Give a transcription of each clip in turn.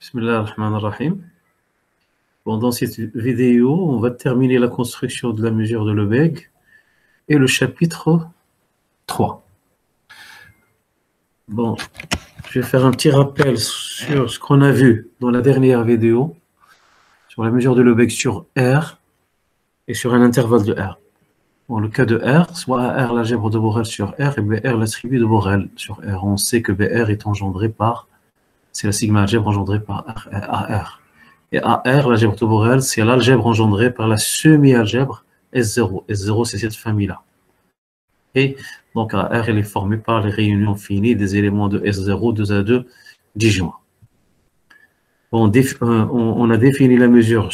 Bismillah ar-Rahman ar-Rahim. Bon, dans cette vidéo, on va terminer la construction de la mesure de Lebesgue et le chapitre 3. Bon, je vais faire un petit rappel sur ce qu'on a vu dans la dernière vidéo, sur la mesure de Lebesgue sur R et sur un intervalle de R. Dans le cas de R, soit R l'algèbre de Borel sur R et BR l'attribut de Borel sur R. On sait que BR est engendré par, c'est la sigma algèbre engendrée par AR. Et AR, l'algèbre de Borel, c'est l'algèbre engendrée par la semi-algèbre S0. S0, c'est cette famille-là. Et donc AR, elle est formée par les réunions finies des éléments de S0, 2A2, disjoints. On a défini la mesure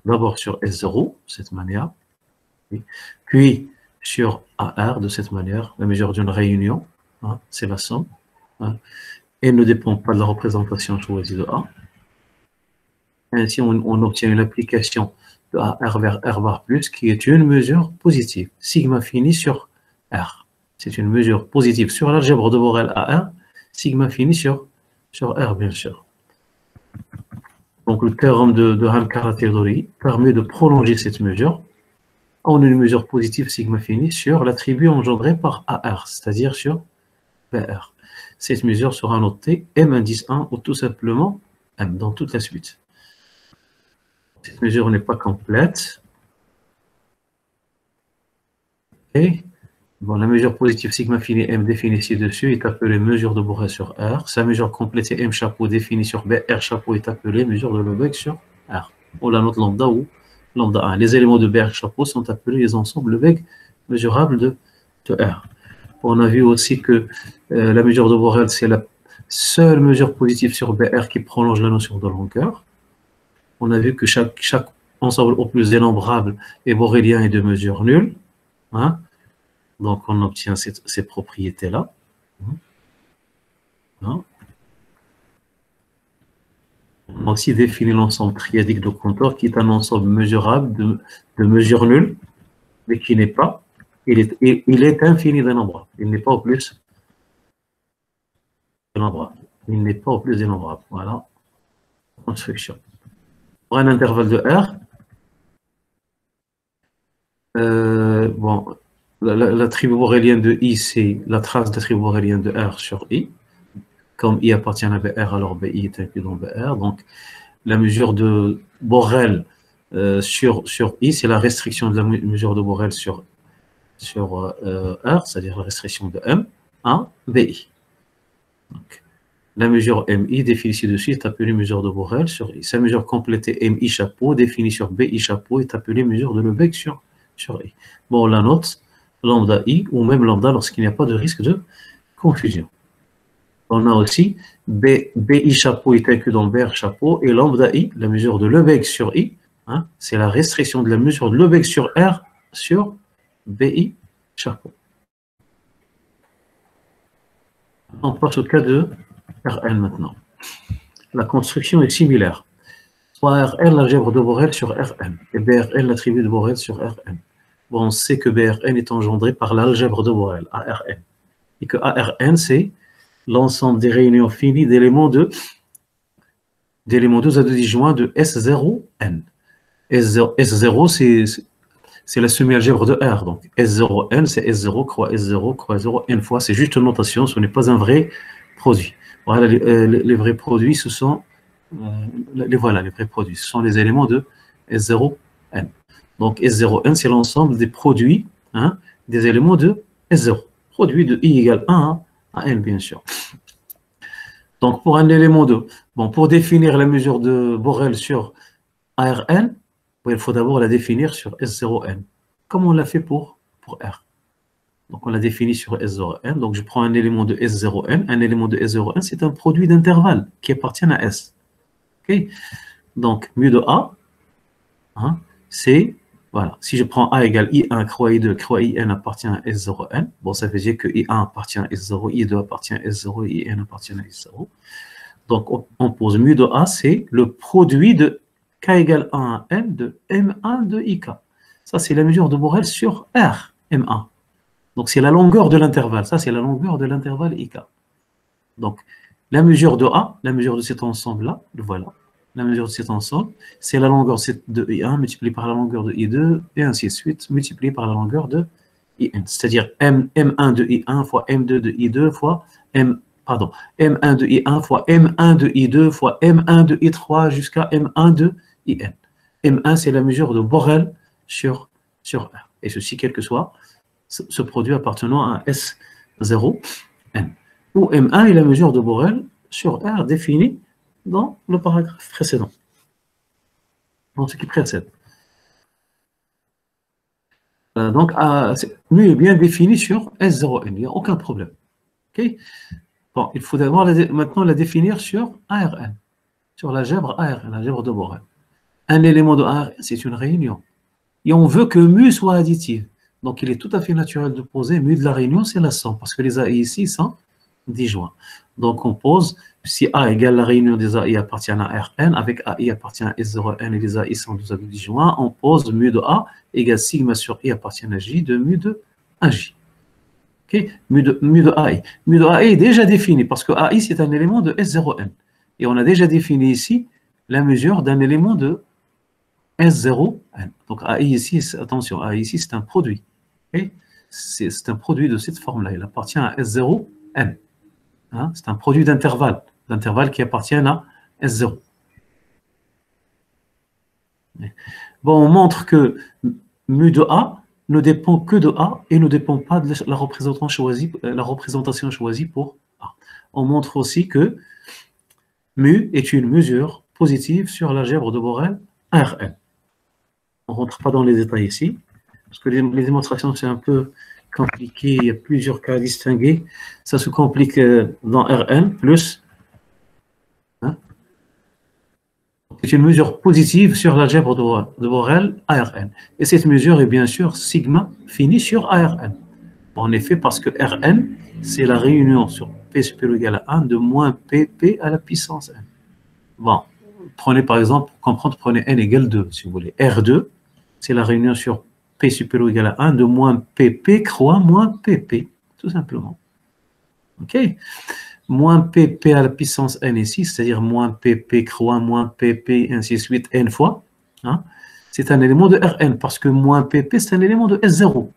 d'abord sur S0, de cette manière, puis sur AR, de cette manière, la mesure d'une réunion, hein, c'est la somme, hein, et ne dépend pas de la représentation choisie de A. Ainsi, on obtient une application de AR vers R bar plus qui est une mesure positive, sigma fini sur R. C'est une mesure positive sur l'algèbre de Borel AR, sigma fini sur R, bien sûr. Donc, le théorème de Hancara-Theodori permet de prolonger cette mesure en une mesure positive sigma fini sur l'attribut engendré par AR, c'est-à-dire sur BR. Cette mesure sera notée M indice 1 ou tout simplement M dans toute la suite. Cette mesure n'est pas complète. Et bon, la mesure positive sigma fini M définie ci-dessus est appelée mesure de Borel sur R. Sa mesure complétée M chapeau définie sur BR chapeau est appelée mesure de Lebesgue sur R. Ou la note lambda ou lambda 1. Les éléments de BR chapeau sont appelés les ensembles Lebesgue mesurables de R. On a vu aussi que la mesure de Borel, c'est la seule mesure positive sur BR qui prolonge la notion de longueur. On a vu que chaque ensemble au plus dénombrable est borélien et de mesure nulle. Hein? Donc, on obtient ces propriétés-là. Hein? On a aussi défini l'ensemble triadique de Cantor, qui est un ensemble mesurable de mesure nulle, mais qui n'est pas. Il est infini dénombrable. Il n'est pas au plus dénombrable. Il n'est pas au plus dénombrable. Voilà. Construction. Pour un intervalle de R, bon, l'attribut borélien de I, c'est la trace d'attribut borélien de R sur I. Comme I appartient à BR, alors BI est inclus dans BR. Donc, la mesure de Borel sur I, c'est la restriction de la mesure de Borel sur R, c'est-à-dire la restriction de M à BI. Donc, la mesure MI définie ci-dessus est appelée mesure de Borel sur I. Sa mesure complétée MI chapeau définie sur BI chapeau est appelée mesure de Lebesgue sur I. Bon, la note lambda I ou même lambda lorsqu'il n'y a pas de risque de confusion. On a aussi BI chapeau est inclus dans BR chapeau et lambda I, la mesure de Lebesgue sur I, hein, c'est la restriction de la mesure de Lebesgue sur R sur BI chapeau. On passe au cas de Rn maintenant. La construction est similaire. Soit Rn l'algèbre de Borel sur Rn et BRn l'attribut de Borel sur Rn. Bon, on sait que BRn est engendré par l'algèbre de Borel, ARn. Et que ARn, c'est l'ensemble des réunions finies d'éléments 2 à 2 disjoints de S0n. S0, c'est la semi-algèbre de R. Donc S0n, c'est S0 croix S0 croix 0 n fois. C'est juste une notation, ce n'est pas un vrai produit. Voilà, les vrais produits, ce sont les vrais produits. Ce sont les éléments de S0n. Donc S0n, c'est l'ensemble des produits, hein, des éléments de S0. Produit de I égale 1 à n, bien sûr. Donc pour un élément de... Bon, pour définir la mesure de Borel sur ARn, il faut d'abord la définir sur S0n, comme on l'a fait pour R. Donc on l'a défini sur S0n. Donc je prends un élément de S0n. Un élément de S0n, c'est un produit d'intervalle qui appartient à S. Okay? Donc mu de A, hein, c'est... Voilà, si je prends A égale I1 croix I2, croix IN appartient à S0n, bon, ça veut dire que I1 appartient à S0, I2 appartient à S0, IN appartient à S0. Donc, on pose mu de A, c'est le produit de K égale 1 à M de M1 de IK. Ça, c'est la mesure de Borel sur R, M1. Donc, c'est la longueur de l'intervalle. Ça, c'est la longueur de l'intervalle IK. Donc, La mesure de A, la mesure de cet ensemble-là, voilà. La mesure de cet ensemble, c'est la longueur de I1 multipliée par la longueur de I2, et ainsi de suite, multipliée par la longueur de IN. C'est-à-dire M1 de I1 fois M2 de I2 fois M1 de I1 fois M1 de I2 fois M1 de I3 jusqu'à M1 de IN. M1, c'est la mesure de Borel sur R. Et ceci, quel que soit ce produit appartenant à S0, N. Où M1 est la mesure de Borel sur R définie dans le paragraphe précédent, dans ce qui précède. Donc, mu est bien défini sur S0N, il n'y a aucun problème. Okay. Bon, il faut maintenant la définir sur ARN, sur l'algèbre ARN, l'algèbre de Borel. Un élément de ARN, c'est une réunion. Et on veut que mu soit additive. Donc, il est tout à fait naturel de poser mu de la réunion, c'est la somme, parce que les AI ici sont disjoints. Donc, on pose, si A égale la réunion des AI appartiennent à Rn, avec AI appartient à S0N et les AI sont tous disjoints, on pose mu de A égale sigma sur I appartient à J de mu de AJ. Okay? Mu de AI. Mu de AI est déjà défini, parce que AI, c'est un élément de S0N. Et on a déjà défini ici la mesure d'un élément de S0N. Donc AI ici, attention, AI ici, c'est un produit. Okay? C'est un produit de cette forme-là. Il appartient à S0N. Hein? C'est un produit d'intervalle qui appartient à S0. Bon, on montre que mu de A ne dépend que de A et ne dépend pas de la représentation choisie pour A. On montre aussi que mu est une mesure positive sur l'algèbre de Borel Rn. On ne rentre pas dans les détails ici, parce que les démonstrations, c'est un peu compliqué, il y a plusieurs cas à distinguer. Ça se complique dans Rn, plus. Hein? C'est une mesure positive sur l'algèbre de Borel ARN. Et cette mesure est bien sûr sigma fini sur ARN. En effet, parce que Rn, c'est la réunion sur P supérieur ou égal à 1 de moins PP à la puissance n. Bon, prenez par exemple, pour comprendre, prenez n égale 2, si vous voulez. R2, c'est la réunion sur P supérieur ou égal à 1 de moins PP croix moins PP, tout simplement. OK? Moins PP à la puissance n ici, c'est-à-dire moins PP croix moins PP, ainsi de suite, n fois. Hein? C'est un élément de Rn, parce que moins PP, c'est un élément de S0.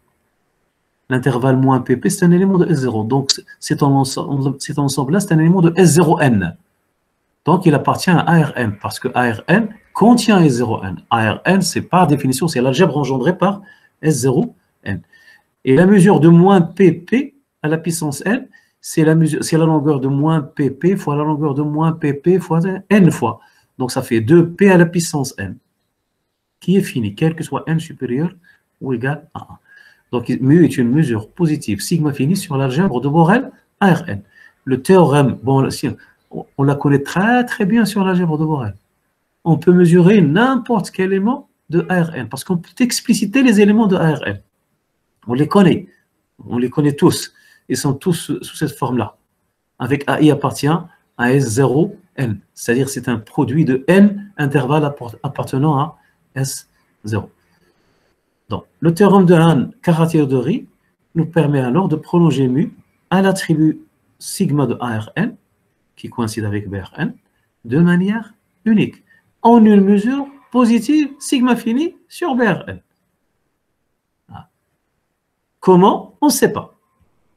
L'intervalle moins PP, c'est un élément de S0. Donc, cet ensemble-là, c'est un élément de S0n. Donc, il appartient à ARN, parce que ARN contient S0n. ARN, c'est par définition, c'est l'algèbre engendrée par S0n. Et la mesure de moins PP à la puissance n, c'est la longueur de moins PP fois la longueur de moins PP fois n fois. Donc, ça fait 2P à la puissance n, qui est fini, quel que soit n supérieur ou égal à 1. Donc, mu est une mesure positive, sigma fini sur l'algèbre de Borel ARN. Le théorème, bon, on la connaît très très bien sur l'algèbre de Borel. On peut mesurer n'importe quel élément de ARN, parce qu'on peut expliciter les éléments de ARN. On les connaît tous. Ils sont tous sous cette forme-là. Avec AI appartient à S0N, c'est-à-dire c'est un produit de N intervalle appartenant à S0. Donc, le théorème de Hahn-Karateori nous permet alors de prolonger mu à l'attribut sigma de ARN, qui coïncide avec BRN, de manière unique, en une mesure positive sigma fini sur BRN. Comment? On ne sait pas.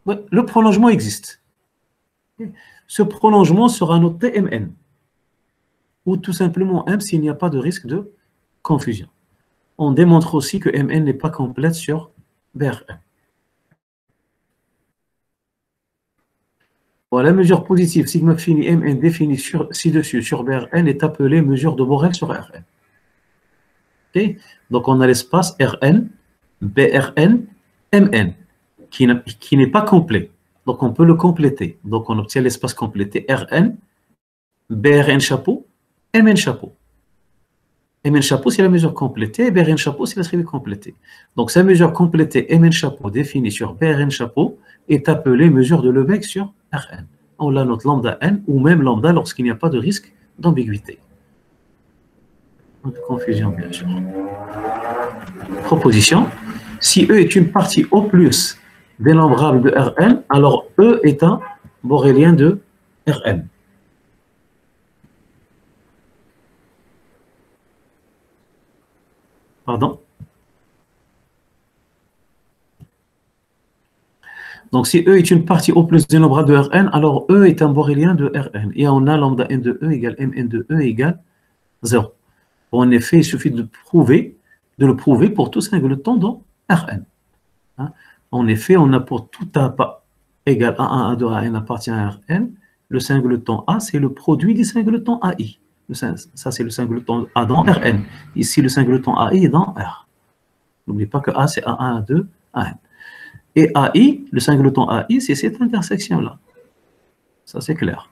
Le prolongement existe. Ce prolongement sera noté Mn, ou tout simplement M s'il n'y a pas de risque de confusion. On démontre aussi que Mn n'est pas complète sur BRN. Bon, la mesure positive sigma fini Mn définie ci-dessus sur BRN est appelée mesure de Borel sur Rn. Okay? Donc on a l'espace Rn, BRN, Mn, qui n'est pas complet. Donc on peut le compléter. Donc on obtient l'espace complété Rn, BRN chapeau, Mn chapeau. Mn chapeau, c'est la mesure complétée, BRN chapeau, c'est l'attribut complété. Donc sa mesure complétée Mn chapeau définie sur BRN chapeau est appelée mesure de Lebesgue sur Rn. On la note lambda n ou même lambda lorsqu'il n'y a pas de risque d'ambiguïté. De confusion, bien sûr. Proposition. Si E est une partie au plus dénombrable de Rn, alors E est un borélien de Rn. Pardon. Donc, si E est une partie au plus du nombre de Rn, alors E est un borélien de Rn. Et on a lambda n de E égale Mn de E égale 0. En effet, il suffit de le prouver pour tout singleton dans Rn. Hein? En effet, on a pour tout A égale A1, A2, AN appartient à Rn. Le singleton A, c'est le produit des singletons AI. Ça, c'est le singleton A dans Rn. Ici, le singleton AI est dans R. N'oubliez pas que A, c'est A1, A2, AN. Et AI, le singleton AI, c'est cette intersection-là. Ça, c'est clair.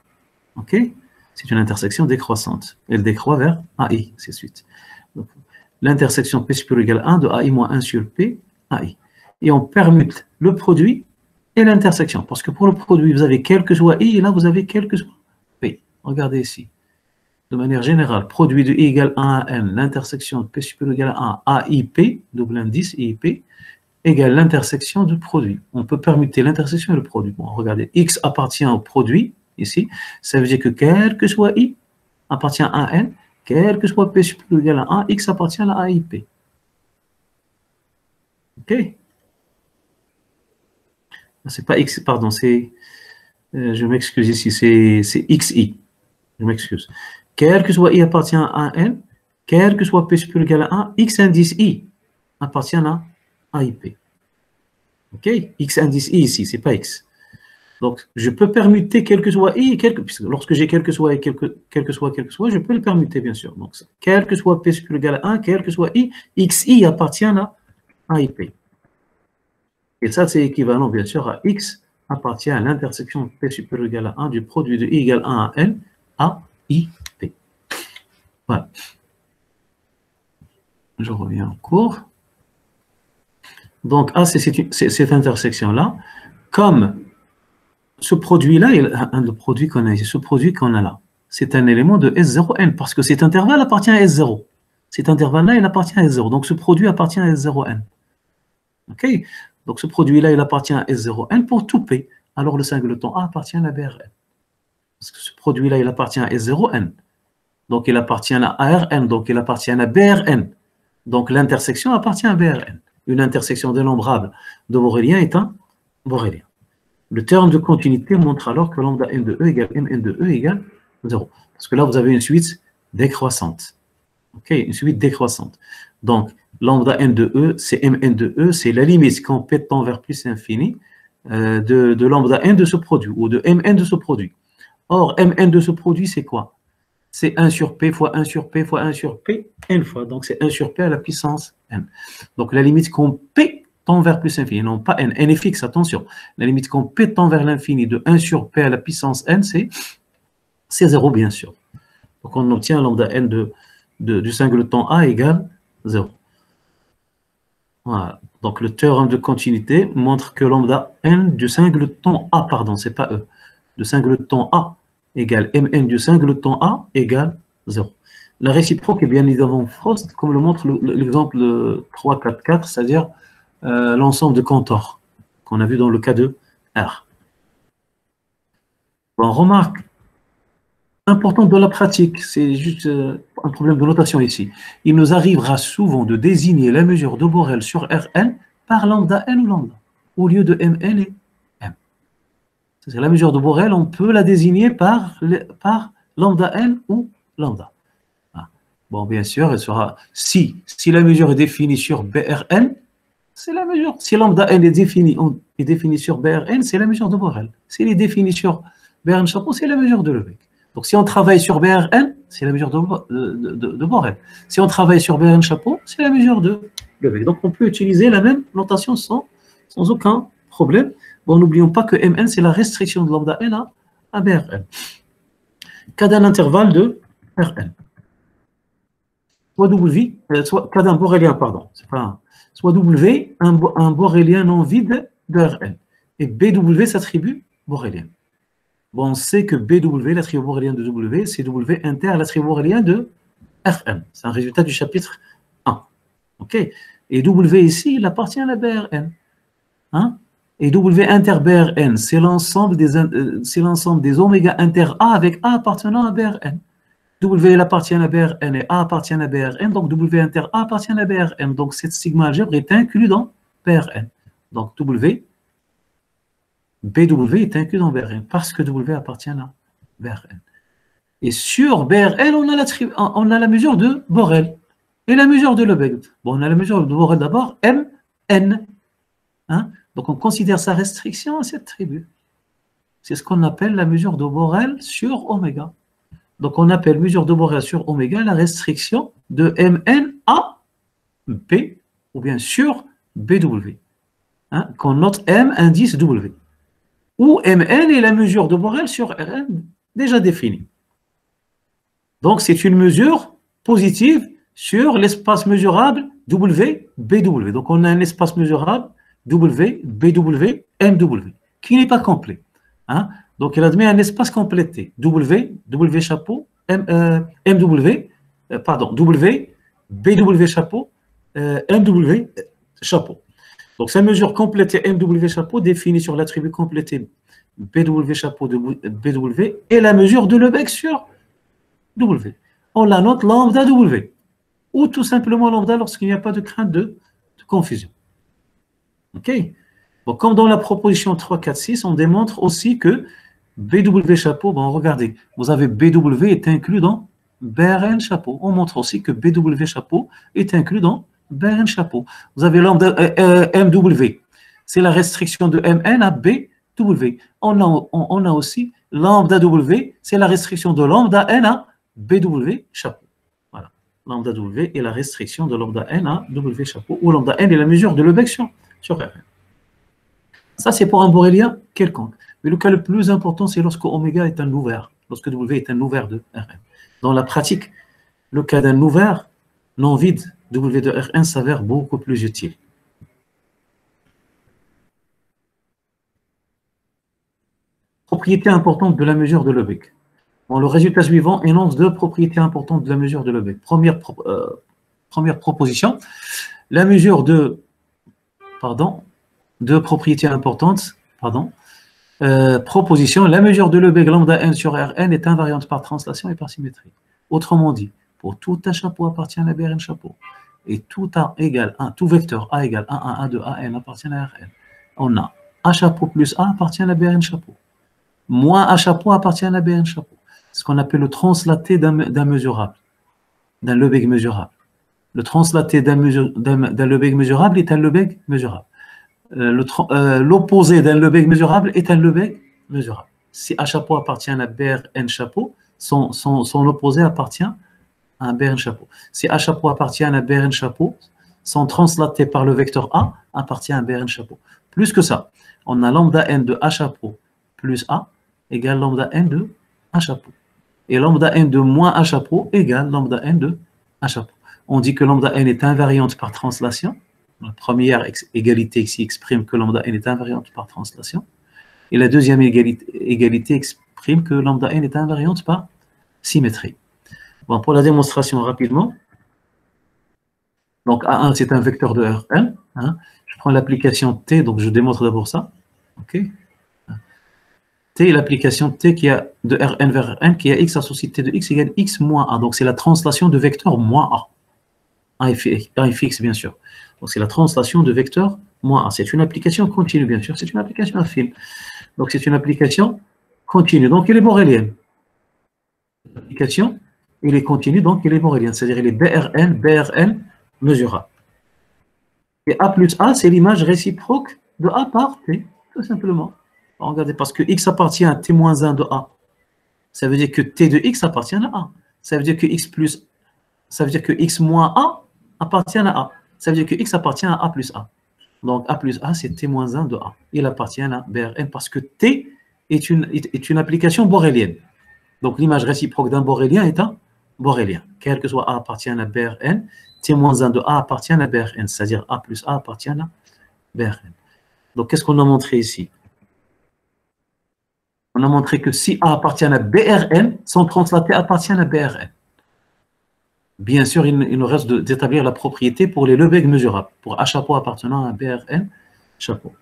OK? C'est une intersection décroissante. Elle décroît vers AI, c'est suite. L'intersection P supérieur égale 1 de AI moins 1 sur P, AI. Et on permute le produit et l'intersection. Parce que pour le produit, vous avez quel que soit I, et là, vous avez quel que soit P. Regardez ici. De manière générale, produit de I égale 1 à N, l'intersection de P supérieur égale 1 à IP, double indice, IP, égale l'intersection du produit. On peut permuter l'intersection et le produit. Bon, regardez, X appartient au produit, ici. Ça veut dire que quel que soit I appartient à N, quel que soit P supérieur égale à 1, X appartient à IP. OK? C'est pas X, pardon, c'est... je m'excuse ici, c'est XI. Je m'excuse. Quel que soit I appartient à N, quel que soit P supérieur égal à 1, X indice I appartient à IP. OK? X indice I ici, c'est pas X. Donc, je peux permuter quel que soit I, puisque lorsque j'ai quel que soit I, quel que soit, je peux le permuter, bien sûr. Donc, quel que soit P supérieur égal à 1, quel que soit I, XI appartient à IP. Et ça, c'est équivalent, bien sûr, à X appartient à l'intersection P supérieur égal à 1 du produit de I égale 1 à N à IP. Voilà. Je reviens en cours. Donc, A, c'est cette intersection-là. Comme ce produit-là, un des produits qu'on a ici, ce produit qu'on a là, c'est un élément de S0N, parce que cet intervalle appartient à S0. Cet intervalle-là, il appartient à S0. Donc, ce produit appartient à S0N. OK? Donc, ce produit-là, il appartient à S0N pour tout P. Alors, le singleton A appartient à la BRN. Parce que ce produit-là, il appartient à S0N. Donc, il appartient à ARN. Donc, il appartient à BRN. Donc, l'intersection appartient à BRN. Une intersection dénombrable de borélien est un borélien. Le terme de continuité montre alors que lambda n de E égale Mn de E égale 0. Parce que là, vous avez une suite décroissante. OK? Une suite décroissante. Donc, lambda n de E, c'est Mn de E, c'est la limite quand P tend vers plus infini de lambda n de ce produit, ou de Mn de ce produit. Or, Mn de ce produit, c'est quoi? C'est 1 sur P fois 1 sur P fois 1 sur P, n fois. Donc, c'est 1 sur P à la puissance n. Donc, la limite quand P tend vers plus infini, non pas n. N est fixe, attention. La limite quand P tend vers l'infini de 1 sur P à la puissance n, c'est 0, bien sûr. Donc, on obtient lambda n du singleton A égale 0. Voilà. Donc, le théorème de continuité montre que lambda n du singleton A, pardon, c'est pas E, de singleton A égale Mn du singleton A égale 0. La réciproque est bien évidemment fausse, comme le montre l'exemple 3, 4, 4, c'est-à-dire l'ensemble de Cantor qu'on a vu dans le cas de R. Bon, remarque importante de la pratique, c'est juste un problème de notation ici. Il nous arrivera souvent de désigner la mesure de Borel sur Rn par lambda n ou lambda, au lieu de Mn et M. C'est la mesure de Borel, on peut la désigner par lambda n ou lambda. Ah. Bon, bien sûr, elle sera, si la mesure est définie sur Brn, c'est la mesure. Si lambda n est définie sur Brn, c'est la mesure de Borel. S'il est défini sur Brn chapeau, c'est la mesure de Lebesgue. Donc, si on travaille sur Brn, c'est la mesure de Borel. Si on travaille sur Brn chapeau, c'est la mesure de Lebesgue. Donc, on peut utiliser la même notation sans aucun problème. Bon, n'oublions pas que Mn, c'est la restriction de lambda n à Brn. Cas d'un intervalle de Rn. Soit W, soit cas d'un borélien, pardon. C'est pas soit W, un borélien non vide de Rn. Et BW s'attribue borélien. Bon, on sait que BW, l'attribut borélien de W, c'est W inter l'attribut borélien de Rn. C'est un résultat du chapitre 1. OK? Et W ici, il appartient à la BRN. Hein? Et W inter BRN, c'est l'ensemble des oméga inter A avec A appartenant à BRN. W il appartient à BRN et A appartient à BRN, donc W inter A appartient à BRN. Donc cette sigma algèbre est inclus dans BRN. Donc BW est inclus dans BRN parce que W appartient à BRN. Et sur BRN, on a la mesure de Borel et la mesure de Lebesgue. Bon, on a la mesure de Borel d'abord, MN. Hein? Donc on considère sa restriction à cette tribu. C'est ce qu'on appelle la mesure de Borel sur oméga. Donc on appelle mesure de Borel sur oméga la restriction de MN à B, ou bien sur BW, hein, qu'on note M indice W. Où Mn est la mesure de Borel sur Rn déjà définie. Donc c'est une mesure positive sur l'espace mesurable W, BW. Donc on a un espace mesurable W, BW, MW, qui n'est pas complet. Hein? Donc il admet un espace complété. W chapeau, MW, pardon, W, BW chapeau, MW chapeau. Donc sa mesure complétée MW chapeau définie sur l'attribut complété BW chapeau de BW et la mesure de Lebesgue sur W. On la note lambda W, ou tout simplement lambda lorsqu'il n'y a pas de crainte de confusion. OK? Donc, comme dans la proposition 3, 4, 6, on démontre aussi que BW chapeau, bon, regardez, vous avez BW est inclus dans BRN chapeau. On montre aussi que BW chapeau est inclus dans BRN chapeau. Vous avez lambda MW, c'est la restriction de MN à BW. On a aussi lambda W, c'est la restriction de lambda N à BW chapeau. Voilà. Lambda W est la restriction de lambda N à W chapeau, où lambda N est la mesure de Lebesgue sur Rn. Ça, c'est pour un borélien quelconque. Mais le cas le plus important, c'est lorsque oméga est un ouvert, lorsque W est un ouvert de Rn. Dans la pratique, le cas d'un ouvert non vide W de Rn s'avère beaucoup plus utile. Propriété importante de la mesure de Lebesgue. Bon, le résultat suivant énonce deux propriétés importantes de la mesure de Lebesgue. Première proposition, la mesure de propriétés importantes, proposition, la mesure de Lebesgue lambda n sur Rn est invariante par translation et par symétrie. Autrement dit, pour tout A chapeau appartient à la BRN chapeau, et tout A égale 1, tout vecteur A égale 1, 1, 2, AN appartient à Rn. On a A chapeau plus A appartient à la BRN chapeau. Moins A chapeau appartient à la BRN chapeau. Ce qu'on appelle le translaté d'un mesurable, d'un Lebesgue mesurable. Le translaté d'un Lebesgue mesurable est un Lebesgue mesurable. L'opposé d'un Lebesgue mesurable est un Lebesgue mesurable. Si A chapeau appartient à BRN chapeau, son opposé appartient à un BRN chapeau. Si A chapeau appartient à BRN chapeau, son translaté par le vecteur A appartient à un BRN chapeau. Plus que ça, on a lambda n de A chapeau plus A égale lambda n de A chapeau. Et lambda n de moins A chapeau égale lambda n de A chapeau. On dit que lambda n est invariante par translation. La première égalité ici exprime que lambda n est invariante par translation. Et la deuxième égalité exprime que lambda n est invariante par symétrie. Bon, pour la démonstration rapidement, donc A1 c'est un vecteur de Rn. Hein. Je prends l'application T, donc je démontre d'abord ça. OK. T est l'application T qui a de Rn vers Rn qui a x associé T de x égale x moins A. Donc c'est la translation de vecteur moins A. A est fixe, bien sûr. Donc c'est la translation de vecteur moins A. C'est une application continue, bien sûr. C'est une application affine. Donc c'est une application continue. Donc elle est borelienne. L'application, elle est continue, donc elle est borelienne. C'est-à-dire elle est BRN mesurable. Et A plus A, c'est l'image réciproque de A par T, tout simplement. Regardez, parce que x appartient à t moins 1 de A. Ça veut dire que t de x appartient à A. Ça veut dire que x moins A appartient à A. Ça veut dire que x appartient à A plus A. Donc A plus A, c'est t moins 1 de A. Il appartient à BRN parce que t est une application borelienne. Donc l'image réciproque d'un borélien est un borélien. Quel que soit A appartient à BRN, t moins 1 de A appartient à BRN. C'est-à-dire A plus A appartient à BRN. Donc qu'est-ce qu'on a montré ici? On a montré que si A appartient à BRN, son translaté appartient à BRN. Bien sûr, il nous reste d'établir la propriété pour les Lebesgue mesurables, pour A chapeau appartenant à BRN chapeau.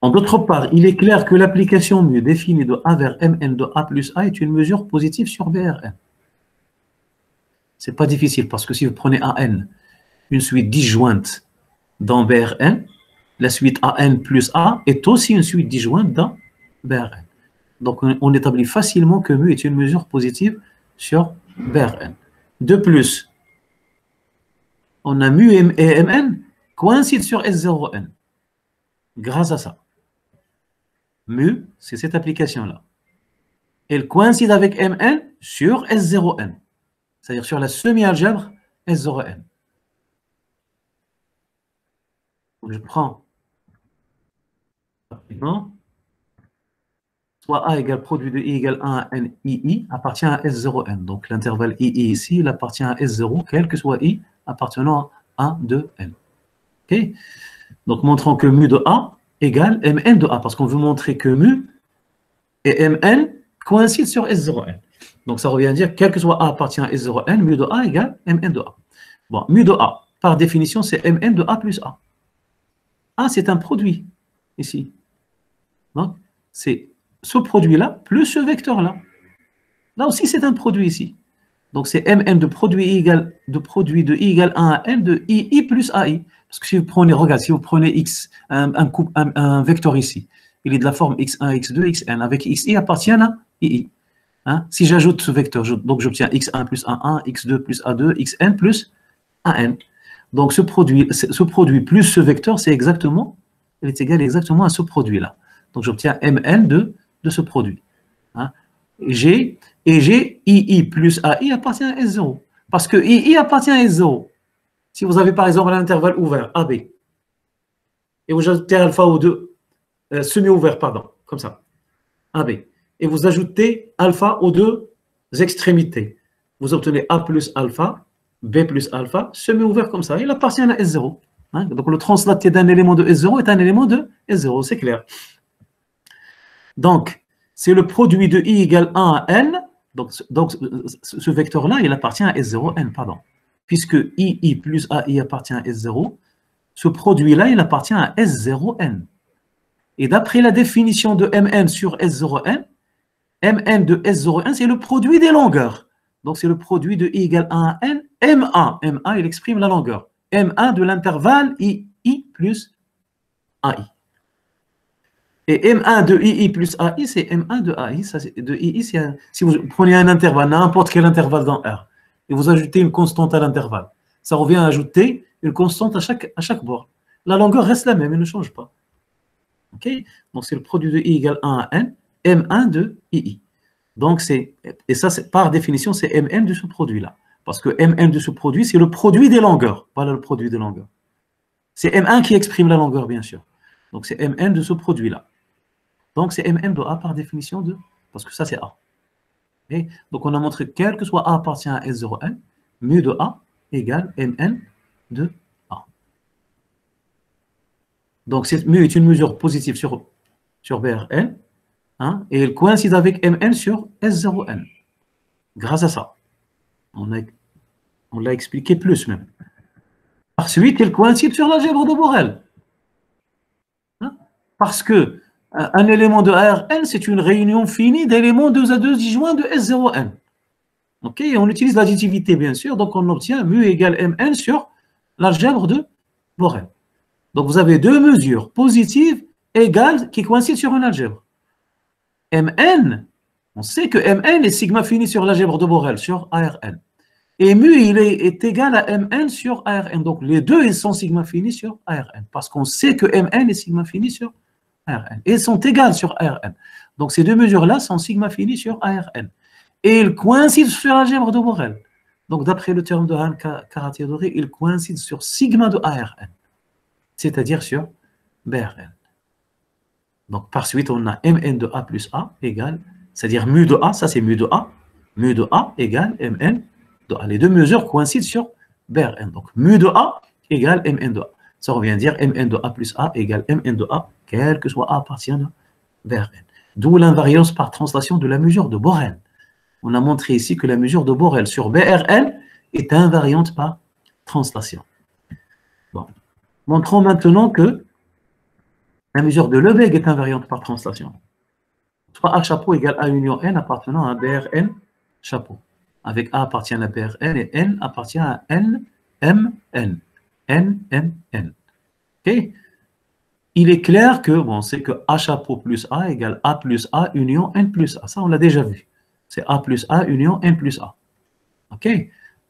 En d'autre part, il est clair que l'application mu définie de A vers Mn de A plus A est une mesure positive sur Brn. Ce n'est pas difficile parce que si vous prenez AN, une suite disjointe dans Brn, la suite AN plus A est aussi une suite disjointe dans Brn. Donc on établit facilement que mu est une mesure positive sur Brn. De plus, on a mu et Mn coïncident sur S0n. Grâce à ça. Mu, c'est cette application-là. Elle coïncide avec Mn sur S0n, c'est-à-dire sur la semi-algèbre S0n. Donc je prends rapidement, soit A égale produit de I égale 1 à N II appartient à S0n. Donc l'intervalle II ici, il appartient à S0, quel que soit I appartenant à 1 de N. Ok. Donc montrons que mu de A égale Mn de A, parce qu'on veut montrer que mu et Mn coïncident sur S0n. Donc ça revient à dire, quel que soit A appartient à S0n, mu de A égale Mn de A. Bon, mu de A, par définition, c'est Mn de A plus A. A, c'est un produit, ici. Donc, c'est ce produit-là plus ce vecteur-là. Là aussi, c'est un produit ici. Donc, c'est Mn de produit I égale 1 à N de II plus AI. Parce que si vous prenez, regarde, si vous prenez X, un vecteur ici, il est de la forme X1, X2, Xn, avec Xi appartient à II. Hein? Si j'ajoute ce vecteur, donc j'obtiens X1 plus A1, X2 plus A2, Xn plus AN. Donc ce produit plus ce vecteur, c'est exactement, il est égal exactement à ce produit-là. Donc j'obtiens Mn de ce produit. Hein? Et j'ai II plus AI appartient à S0. Parce que II appartient à S0. Si vous avez par exemple un intervalle ouvert, AB, et vous ajoutez alpha O2, semi-ouvert, pardon, comme ça, AB, et vous ajoutez alpha aux deux extrémités, vous obtenez A plus alpha, B plus alpha, semi-ouvert comme ça, il appartient à S0. Hein? Donc le translaté d'un élément de S0 est un élément de S0, c'est clair. Donc, c'est le produit de I égale 1 à N, donc ce vecteur-là, il appartient à S0n, pardon. Puisque II plus AI appartient à S0, ce produit-là, il appartient à S0n. Et d'après la définition de Mn sur S0n, Mn de S0n, c'est le produit des longueurs. Donc, c'est le produit de I égale 1 à N, Ma. Ma, il exprime la longueur. Ma de l'intervalle II plus AI. Et M1 de II plus AI, c'est M1 de AI. Ça, de II, si vous prenez un intervalle, n'importe quel intervalle dans R, et vous ajoutez une constante à l'intervalle, ça revient à ajouter une constante à chaque bord. La longueur reste la même, elle ne change pas. Ok. Donc, c'est le produit de I égale 1 à N, M1 de II. Donc, et ça, par définition, c'est Mn de ce produit-là. Parce que Mn de ce produit, c'est le produit des longueurs. Voilà le produit des longueurs. C'est M1 qui exprime la longueur, bien sûr. Donc, c'est Mn de ce produit-là. Donc, c'est Mn de A par définition de... Parce que ça, c'est A. Okay? Donc, on a montré que quel que soit A appartient à S0n, mu de A égale Mn de A. Donc, cette mu est une mesure positive sur Brn, hein, et elle coïncide avec Mn sur S0n. Grâce à ça. On l'a expliqué plus même. Ensuite, elle coïncide sur l'algèbre de Borel. Hein? Parce que un élément de ARN, c'est une réunion finie d'éléments 2 à 2 disjoints de S0n. Ok, on utilise l'additivité, bien sûr, donc on obtient mu égale Mn sur l'algèbre de Borel. Donc vous avez deux mesures positives égales qui coïncident sur une algèbre. Mn, on sait que Mn est sigma fini sur l'algèbre de Borel, sur ARN. Et mu, il est égal à Mn sur ARN. Donc les deux, ils sont sigma fini sur ARN. Parce qu'on sait que Mn est sigma fini sur ARN. Et elles sont égales sur ARN. Donc ces deux mesures-là sont sigma fini sur ARN. Et ils coïncident sur l'algèbre de Borel. Donc d'après le terme de Han-Kara-Théodori, ils coïncident sur sigma de ARN. C'est-à-dire sur BRN. Donc par suite, on a Mn de A plus A égale, c'est-à-dire mu de A, ça c'est mu de A égale Mn de A. Les deux mesures coïncident sur BRN. Donc mu de A égale Mn de A. Ça revient à dire Mn de A plus A égale Mn de A, quel que soit A appartient à BRN. D'où l'invariance par translation de la mesure de Borel. On a montré ici que la mesure de Borel sur BRN est invariante par translation. Bon. Montrons maintenant que La mesure de Lebesgue est invariante par translation. Soit A chapeau égale A union N appartenant à BRN chapeau. Avec A appartient à BRN et N appartient à N, M, N. N, M, N. OK? Il est clair que, bon, c'est que A chapeau plus A égale A plus A union N plus A. Ça, on l'a déjà vu. C'est A plus A union N plus A. OK?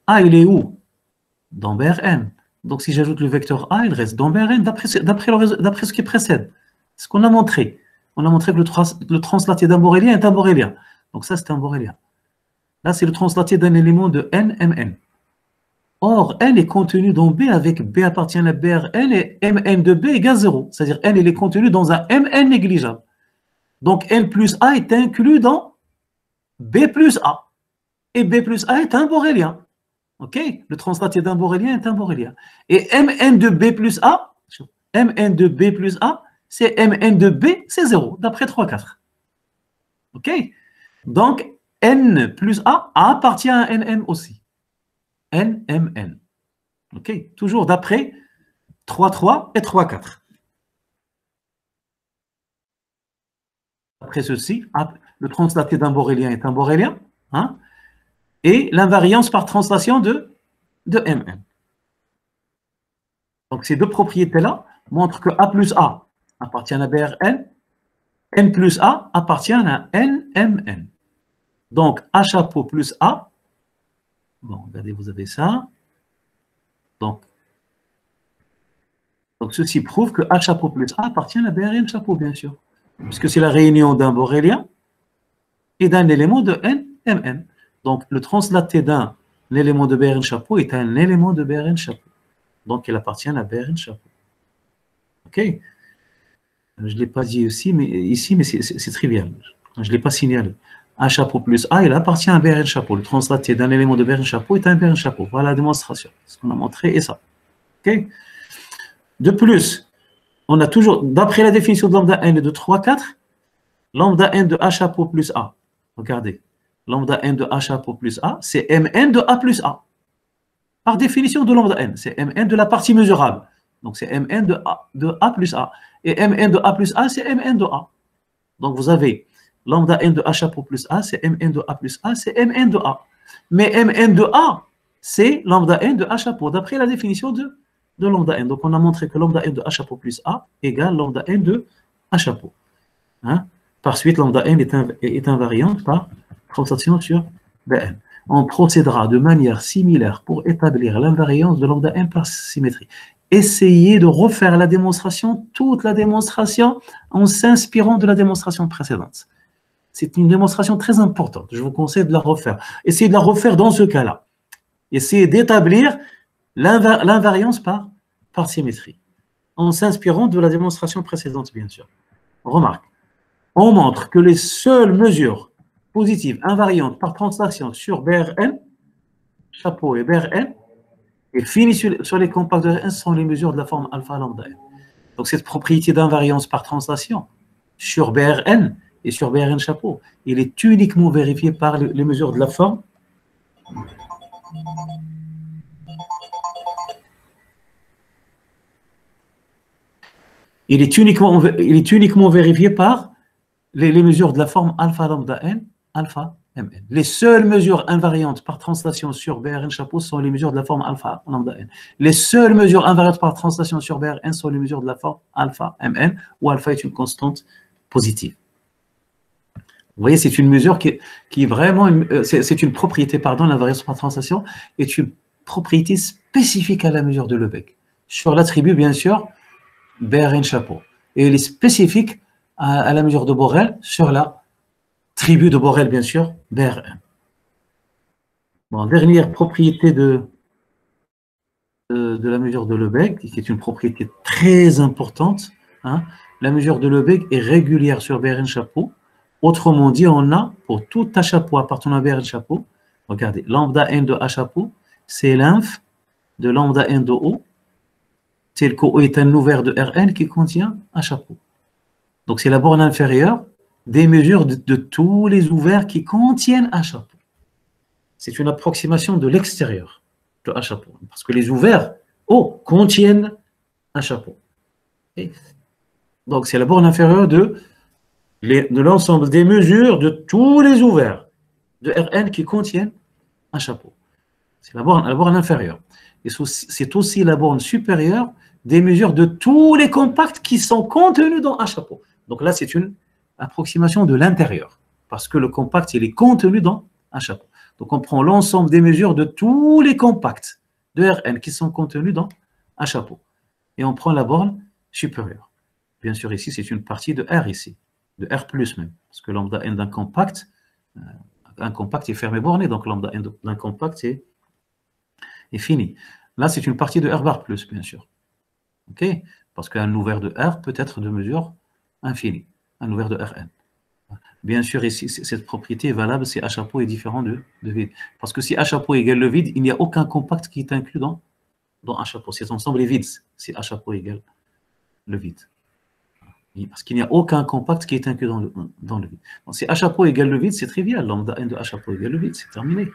A, il est où? Dans BRN. Donc, si j'ajoute le vecteur A, il reste dans BRN d'après ce qui précède. C'est ce qu'on a montré. On a montré que le translaté d'un borélien est un borélien. Donc, ça, c'est un borélien. Là, c'est le translaté d'un élément de N, Mn. Or, N est contenu dans B avec B appartient à BRN et Mn de B égale 0. C'est-à-dire N, il est contenu dans un Mn négligeable. Donc, N plus A est inclus dans B plus A. Et B plus A est un borélien. OK? Le translaté d'un borélien est un borélien. Et Mn de B plus A, Mn de B plus A, c'est Mn de B, c'est 0, d'après 3,4. OK? Donc, N plus A appartient à Nn aussi. N, M, N. OK? Toujours d'après 3,3 et 3,4. Après ceci, le translaté d'un borélien est un borélien. Hein? Et l'invariance par translation de Mn. Donc, ces deux propriétés-là montrent que A plus A appartient à BRN, N plus A appartient à NMN. Donc, A chapeau plus A, bon, regardez, vous avez ça. Donc ceci prouve que A chapeau plus A appartient à BRN chapeau, bien sûr, puisque c'est la réunion d'un borélien et d'un élément de NMN. Donc, le translaté d'un élément de BRN chapeau est un élément de BRN chapeau. Donc, il appartient à BRN chapeau. OK? Je ne l'ai pas dit ici, mais c'est trivial. Je ne l'ai pas signalé. A chapeau plus A, il appartient à BRN chapeau. Le translaté d'un élément de BRN chapeau est un BRN chapeau. Voilà la démonstration. Ce qu'on a montré est ça. OK? De plus, on a toujours, d'après la définition de lambda n de 3,4, lambda n de A chapeau plus A. Regardez. Lambda n de A chapeau plus A, c'est Mn de A plus A. Par définition de lambda n, c'est Mn de la partie mesurable. Donc, c'est Mn de A plus A. Et Mn de A plus A, c'est Mn de A. Donc, vous avez lambda n de A chapeau plus A, c'est Mn de A plus A, c'est Mn de A. Mais Mn de A, c'est lambda n de A chapeau, d'après la définition de lambda n. Donc, on a montré que lambda n de A chapeau plus A égale lambda n de A chapeau. Hein? Par suite, lambda n est invariante par translation sur Bn. On procédera de manière similaire pour établir l'invariance de lambda n par symétrie. Essayez de refaire la démonstration, toute la démonstration, en s'inspirant de la démonstration précédente. C'est une démonstration très importante. Je vous conseille de la refaire. Essayez de la refaire dans ce cas-là. Essayez d'établir l'invariance par symétrie, en s'inspirant de la démonstration précédente, bien sûr. Remarque, on montre que les seules mesures positives invariantes par translation sur BRN, chapeau et BRN, et fini sur les compacts de N sont les mesures de la forme alpha lambda n. Donc cette propriété d'invariance par translation sur BRN et sur BRN chapeau, il est uniquement vérifié par les mesures de la forme il est uniquement vérifié par les mesures de la forme alpha lambda n, alpha mn. Les seules mesures invariantes par translation sur BRN chapeau sont les mesures de la forme alpha lambda n. Les seules mesures invariantes par translation sur BRN sont les mesures de la forme alpha mn, où alpha est une constante positive. Vous voyez, c'est une mesure qui est vraiment, c'est une propriété, pardon, l'invariance par translation est une propriété spécifique à la mesure de Lebesgue. Sur l'attribut, bien sûr, BRN chapeau. Et elle est spécifique à la mesure de Borel sur la tribu de Borel, bien sûr, BRN. Bon, dernière propriété de la mesure de Lebesgue, qui est une propriété très importante. Hein. La mesure de Lebesgue est régulière sur BRN chapeau. Autrement dit, on a pour tout A chapeau appartenant à BRN chapeau, regardez, lambda n de A chapeau, c'est l'inf de lambda n de O, tel que O est un ouvert de Rn qui contient A chapeau. Donc, c'est la borne inférieure des mesures de tous les ouverts qui contiennent A chapeau. C'est une approximation de l'extérieur de A chapeau, parce que les ouverts O contiennent A chapeau. Okay. Donc, c'est la borne inférieure de l'ensemble des mesures de tous les ouverts de Rn qui contiennent un chapeau. C'est la borne inférieure. Et c'est aussi la borne supérieure des mesures de tous les compacts qui sont contenus dans un chapeau. Donc là, c'est une approximation de l'intérieur, parce que le compact, il est contenu dans un chapeau. Donc on prend l'ensemble des mesures de tous les compacts de Rn qui sont contenus dans un chapeau. Et on prend la borne supérieure. Bien sûr, ici, c'est une partie de R ici, de R plus même, parce que lambda n d'un compact, un compact est fermé borné, donc lambda n d'un compact est fini. Là, c'est une partie de R bar plus, bien sûr. OK? Parce qu'un ouvert de R peut être de mesure infinie, un ouvert de Rn. Bien sûr, ici, cette propriété est valable si H chapeau est différent de vide. Parce que si H chapeau égale le vide, il n'y a aucun compact qui est inclus dans H chapeau. Cet ensemble est vide si H chapeau égale le vide. Parce qu'il n'y a aucun compact qui est inclus dans le vide. Donc, si H chapeau égale le vide, c'est trivial. Lambda n de H chapeau égale le vide, c'est terminé.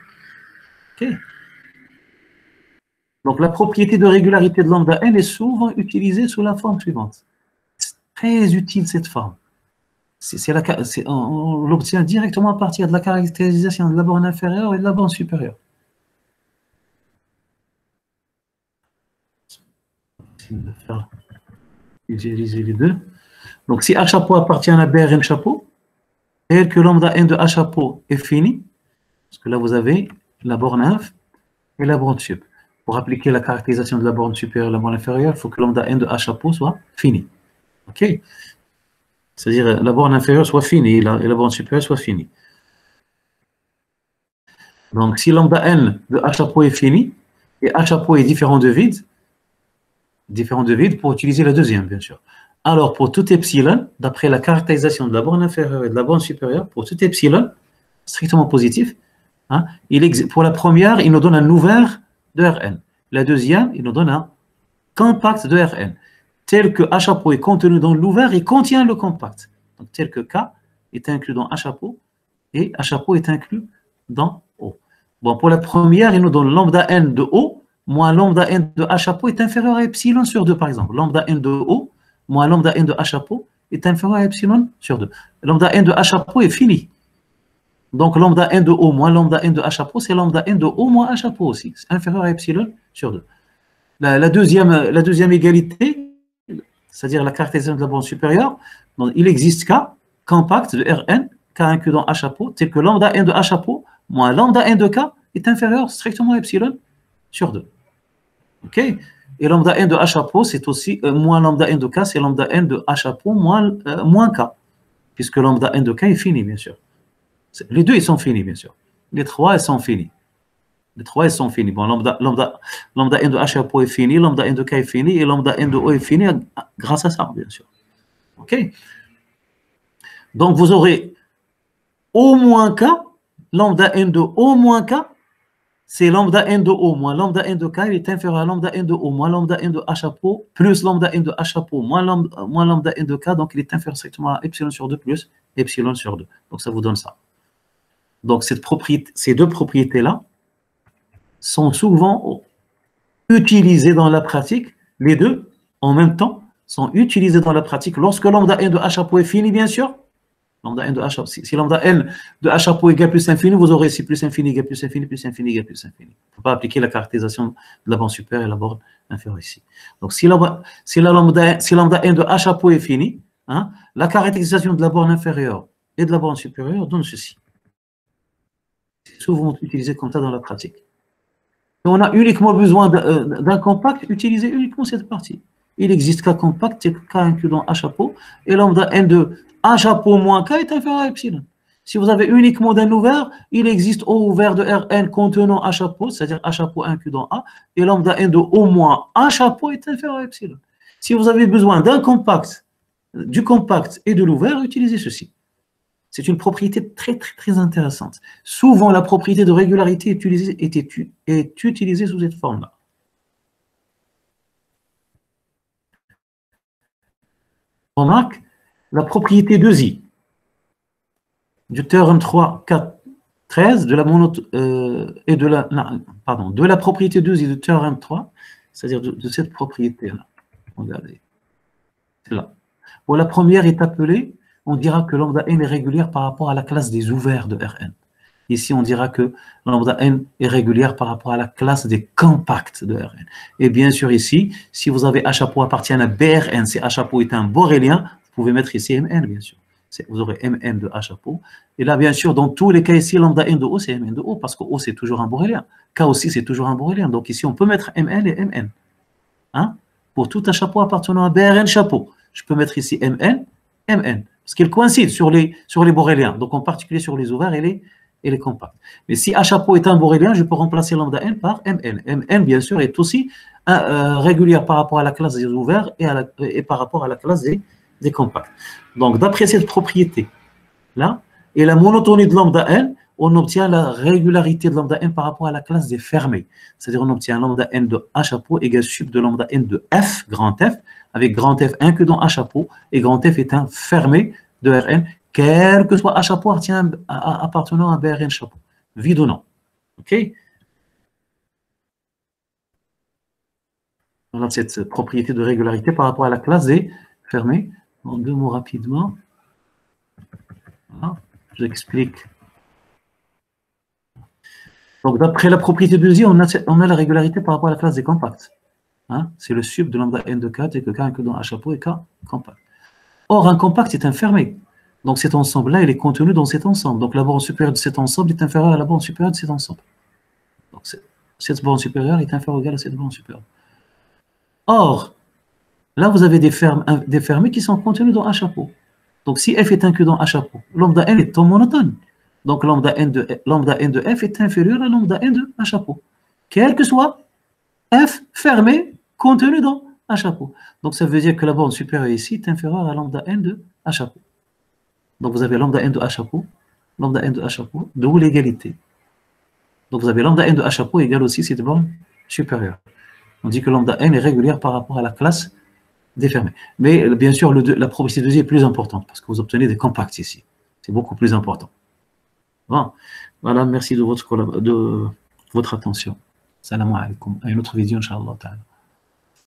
OK? Donc, la propriété de régularité de lambda n est souvent utilisée sous la forme suivante. C'est très utile, cette forme. On l'obtient directement à partir de la caractérisation de la borne inférieure et de la borne supérieure. De faire utiliser les deux. Donc, si H chapeau appartient à Brn chapeau, et que lambda n de H chapeau est fini, parce que là, vous avez la borne inf et la borne sup. Pour appliquer la caractérisation de la borne supérieure et de la borne inférieure, il faut que lambda n de H chapeau soit fini. OK? C'est-à-dire la borne inférieure soit finie et la borne supérieure soit finie. Donc, si lambda n de H chapeau est fini, et H chapeau est différent de vide, pour utiliser la deuxième, bien sûr. Alors, pour tout epsilon, d'après la caractérisation de la borne inférieure et de la borne supérieure, pour tout epsilon, strictement positif, hein, pour la première, il nous donne un ouvert de Rn. La deuxième, il nous donne un compact de Rn. Tel que H chapeau est contenu dans l'ouvert, il contient le compact. Donc, tel que K est inclus dans H chapeau et H chapeau est inclus dans O. Bon, pour la première, il nous donne lambda n de O moins lambda n de H chapeau est inférieur à epsilon sur 2, par exemple. Lambda n de O moins lambda n de H chapeau est inférieur à epsilon sur 2. Lambda n de H chapeau est fini. Donc, lambda n de O moins lambda n de H chapeau, c'est lambda n de O moins H chapeau aussi. C'est inférieur à epsilon sur 2. La deuxième égalité, c'est-à-dire la caractérisation de la borne supérieure, donc il existe K, compact de Rn, K inclus dans H chapeau, tel que lambda n de H chapeau moins lambda n de K est inférieur strictement à epsilon sur 2. OK? Et lambda n de H chapeau, c'est aussi moins lambda n de K, c'est lambda n de H chapeau moins K, puisque lambda n de K est fini, bien sûr. Les deux, ils sont finis, bien sûr. Les trois, ils sont finis. Les trois, ils sont finis. Bon, lambda n de H chapeau est fini, lambda n de K est fini, et lambda n de O est fini grâce à ça, bien sûr. OK? Donc, vous aurez O moins K, lambda n de O moins K, c'est lambda n de O moins lambda n de K, il est inférieur à lambda n de O moins lambda n de H chapeau, plus lambda n de H chapeau moins lambda n de K, donc il est inférieur strictement à epsilon sur 2 plus epsilon sur 2. Donc, ça vous donne ça. Donc, ces deux propriétés-là sont souvent utilisées dans la pratique, les deux, en même temps, sont utilisées dans la pratique lorsque lambda n de H chapeau est fini, bien sûr. Lambda n de H chapeau, si lambda n de H chapeau égale plus infini, vous aurez ici plus infini égale plus infini, plus infini égale plus infini. Il ne faut pas appliquer la caractérisation de la borne supérieure et la borne inférieure ici. Donc, si lambda n de H chapeau est fini, hein, la caractérisation de la borne inférieure et de la borne supérieure donne ceci. C'est souvent utilisé comme ça dans la pratique. Et on a uniquement besoin d'un compact, utilisez uniquement cette partie. Il existe K compact, c'est K inclus dans H chapeau, et lambda n de H chapeau moins K est inférieur à epsilon. Si vous avez uniquement d'un ouvert, il existe O ouvert de Rn contenant H chapeau, c'est-à-dire H chapeau inclus dans A, et lambda n de O moins H chapeau est inférieur à epsilon. Si vous avez besoin d'un compact, du compact et de l'ouvert, utilisez ceci. C'est une propriété très, très, très intéressante. Souvent, la propriété de régularité est utilisée sous cette forme-là. Remarque, la propriété de Z, du théorème 3, 4, 13, de la de la propriété de Z du théorème 3, c'est-à-dire de cette propriété-là. Regardez. C'est là. Ou la première est appelée, on dira que lambda n est régulière par rapport à la classe des ouverts de Rn. Ici, on dira que lambda n est régulière par rapport à la classe des compacts de Rn. Et bien sûr, ici, si vous avez H chapeau appartient à BRN, si H chapeau est un borélien, vous pouvez mettre ici Mn, bien sûr. Vous aurez Mn de H chapeau. Et là, bien sûr, dans tous les cas ici, lambda n de O, c'est Mn de O, parce que O, c'est toujours un borélien. K aussi, c'est toujours un borélien. Donc ici, on peut mettre Mn et Mn. Hein? Pour tout un chapeau appartenant à BRN chapeau, je peux mettre ici Mn, Mn, parce qu'ils coïncident sur les boréliens, donc en particulier sur les ouverts et les compacts. Mais si H chapeau est un borélien, je peux remplacer lambda n par Mn. Mn, bien sûr, est aussi régulière par rapport à la classe des ouverts et par rapport à la classe des compacts. Donc, d'après cette propriété-là, et la monotonie de lambda n, on obtient la régularité de lambda n par rapport à la classe des fermés. C'est-à-dire on obtient lambda n de H chapeau égale sub de lambda n de F, grand F, avec grand F inclus dans H chapeau, et grand F est un fermé de Rn, quel que soit H chapeau appartenant à BRN chapeau, vide ou non. OK? Voilà cette propriété de régularité par rapport à la classe des fermés. En deux mots rapidement. Voilà, j'explique. Donc, d'après la propriété de Bezier, on a la régularité par rapport à la classe des compacts. Hein? C'est le sub de lambda n de K, et que K inclus dans H chapeau et K compact. Or, un compact est un fermé. Donc, cet ensemble-là, il est contenu dans cet ensemble. Donc, la borne supérieure de cet ensemble est inférieure à la borne supérieure de cet ensemble. Donc, cette borne supérieure est inférieure ou égale à cette borne supérieure. Or, là, vous avez des fermés qui sont contenus dans H chapeau. Donc, si F est inclus dans H chapeau, lambda n est en monotone. Donc, lambda n de F est inférieur à lambda n de H chapeau. Quel que soit F fermé contenu dans H chapeau. Donc, ça veut dire que la borne supérieure ici est inférieure à lambda n de H chapeau. Donc, vous avez lambda n de H chapeau, lambda n de H chapeau, d'où l'égalité. Donc, vous avez lambda n de H chapeau égale aussi cette borne supérieure. On dit que lambda n est régulière par rapport à la classe des fermés. Mais bien sûr, la probabilité de deuxième est plus importante parce que vous obtenez des compacts ici. C'est beaucoup plus important. Bon. Voilà, merci de votre attention. Salam alaikum. À une autre vidéo, Inch'Allah.